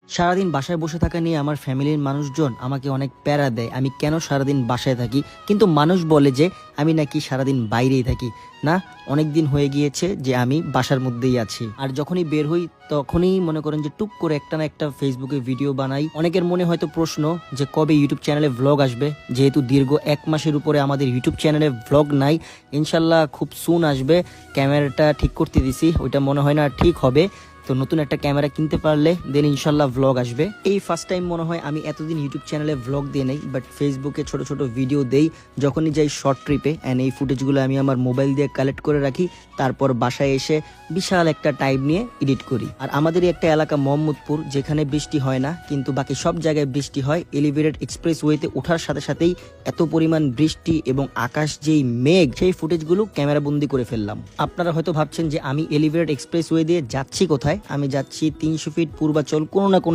সারাদিন বাসায় বসে থাকা নিয়ে আমার ফ্যামিলির মানুষজন আমাকে অনেক প্যারা দেয় আমি কেন সারাদিন বাসায় থাকি, কিন্তু মানুষ বলে যে আমি নাকি সারাদিন বাইরেই থাকি। না, অনেক দিন হয়ে গিয়েছে যে আমি বাসার মধ্যেই আছি। আর যখনই বের হই তখনই মনে করেন যে টুক করে একটা না একটা ফেসবুকে ভিডিও বানাই। অনেকের মনে হয়তো প্রশ্ন যে কবে ইউটিউব চ্যানেলে ভ্লগ আসবে, যেহেতু দীর্ঘ 1 মাসের উপরে আমাদের ইউটিউব চ্যানেলে ভ্লগ নাই। ইনশাল্লাহ খুব সুন আসবে। ক্যামেরাটা ঠিক করতে দিছি, ওইটা মনে হয় না ঠিক হবে। তো নতুন একটা ক্যামেরা কিনতে পারলে দেন ইনশাল্লাহ ভ্লগ আসবে। এই ফার্স্ট টাইম মনে হয় আমি এতদিন ইউটিউব চ্যানেলে ভ্লগ দিয়ে নেই, বাট ফেসবুকে ছোট ছোট ভিডিও দেই যখনই যাই শর্ট ট্রিপে। অ্যান্ড এই ফুটেজগুলো আমি আমার মোবাইল দিয়ে কালেক্ট করে রাখি, তারপর বাসায় এসে বিশাল একটা টাইম নিয়ে এডিট করি। আর আমাদেরই একটা এলাকা মোহাম্মদপুর, যেখানে বৃষ্টি হয় না কিন্তু বাকি সব জায়গায় বৃষ্টি হয়। এলিভেটেড এক্সপ্রেস ওয়েতে ওঠার সাথে সাথেই এত পরিমাণ বৃষ্টি এবং আকাশ যেই মেঘ, সেই ফুটেজগুলো ক্যামেরা বন্দি করে ফেললাম। আপনারা হয়তো ভাবছেন যে আমি এলিভেটেড এক্সপ্রেস ওয়ে দিয়ে যাচ্ছি কোথায়। আমি যাচ্ছি 300 ফিট পূর্বাচল কোনো না কোনো